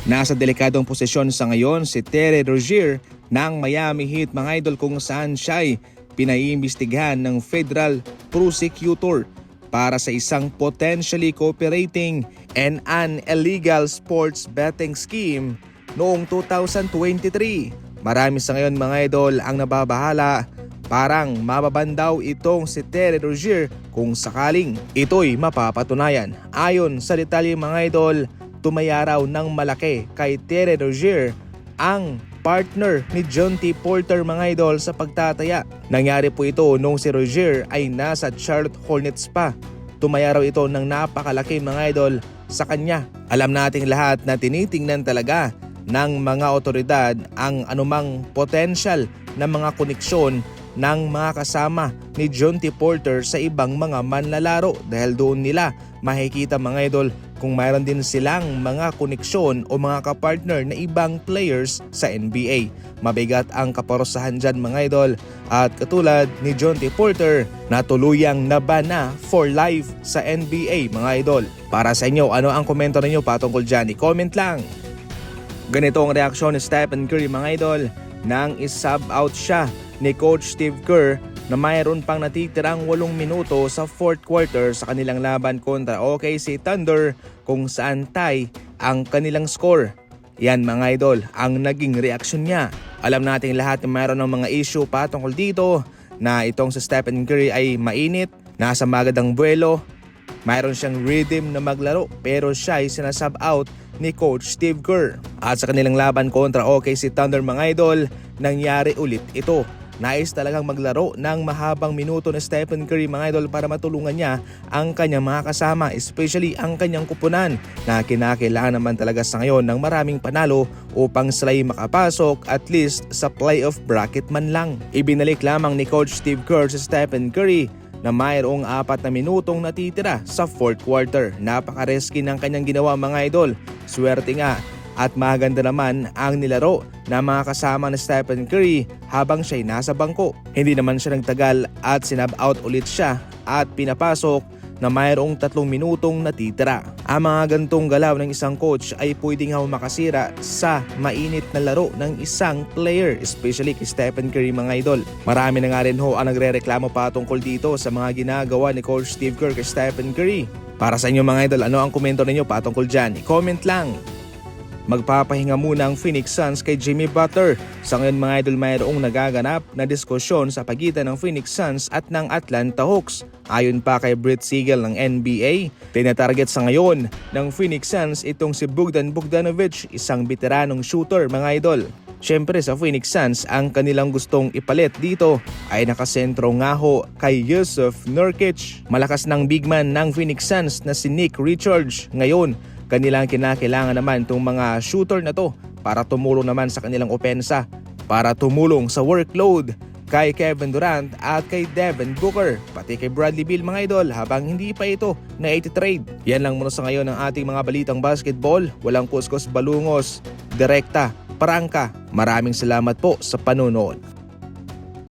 Nasa delikadong posisyon sa ngayon si Terry Rozier ng Miami Heat mga idol, kung saan siya ay pinaiimbestigahan ng federal prosecutor para sa isang potentially cooperating and an illegal sports betting scheme noong 2023. Marami sa ngayon mga idol ang nababahala, parang mababandaw itong si Terry Rozier kung sakaling ito'y mapapatunayan. Ayon sa detalye mga idol, tumayaraw ng malaki kay Terry Rozier ang partner ni John T. Porter mga idol sa pagtataya. Nangyari po ito nung si Rozier ay nasa Charlotte Hornets pa. Tumayaraw ito ng napakalaki mga idol sa kanya. Alam nating lahat na tinitingnan talaga ng mga otoridad ang anumang potential na mga koneksyon ng mga kasama ni John T. Porter sa ibang mga manlalaro, dahil doon nila makikita mga idol kung mayroon din silang mga koneksyon o mga kapartner na ibang players sa NBA. Mabigat ang kaparusahan dyan mga idol, at katulad ni John T. Porter na tuluyang nabana for life sa NBA mga idol. Para sa inyo, ano ang komento ninyo patungkol dyan? I-comment lang. Ganito ang reaksyon ni Stephen Curry mga idol nang isub out siya ni Coach Steve Kerr na mayroon pang natitirang 8 minuto sa fourth quarter sa kanilang laban kontra OKC Thunder, kung saan tie ang kanilang score. Yan mga idol ang naging reaksyon niya. Alam nating lahat na mayroon ng mga issue patungkol dito, na itong sa Stephen Curry ay mainit, nasa magandang buwelo, mayroon siyang rhythm na maglaro, pero siya ay sinasub out ni Coach Steve Kerr. At sa kanilang laban kontra OKC Thunder mga idol, nangyari ulit ito. Nais talagang maglaro ng mahabang minuto na Stephen Curry mga idol para matulungan niya ang kanyang mga kasama, especially ang kanyang kupunan na kinakailangan naman talaga sa ngayon ng maraming panalo upang sila'y makapasok at least sa playoff bracket man lang. Ibinalik lamang ni Coach Steve Kerr sa Stephen Curry na mayroong 4 na minutong natitira sa fourth quarter. Napaka-risky ng kanyang ginawa mga idol. Swerte nga at maganda naman ang nilaro na mga kasama ni Stephen Curry habang siya'y nasa bangko. Hindi naman siya nagtagal at sinab out ulit siya at pinapasok na mayroong 3 minutong natitira. Ang mga gantong galaw ng isang coach ay pwedeng makasira sa mainit na laro ng isang player, especially kay Stephen Curry mga idol. Marami na nga rin ang nagre-reklamo patungkol dito sa mga ginagawa ni Coach Steve Kerr kay Stephen Curry. Para sa inyo mga idol, ano ang komento ninyo patungkol dyan? I-comment lang. Magpapahinga muna ang Phoenix Suns kay Jimmy Butler. Sa ngayon mga idol, mayroong nagaganap na diskusyon sa pagitan ng Phoenix Suns at ng Atlanta Hawks. Ayon pa kay Brett Siegel ng NBA, tinatarget sa ngayon ng Phoenix Suns itong si Bogdan Bogdanovic, isang veteranong shooter mga idol. Siyempre sa Phoenix Suns, ang kanilang gustong ipalit dito ay nakasentro nga kay Jusuf Nurkic. Malakas ng big man ng Phoenix Suns na si Nick Richards. Ngayon, kanilang kinakailangan naman itong mga shooter na to para tumulong naman sa kanilang opensa, para tumulong sa workload kay Kevin Durant at kay Devin Booker, pati kay Bradley Beal mga idol, habang hindi pa ito na iti-trade. Yan lang muna sa ngayon ang ating mga balitang basketball. Walang kuskus balungos, direkta, prangka. Maraming salamat po sa panonood.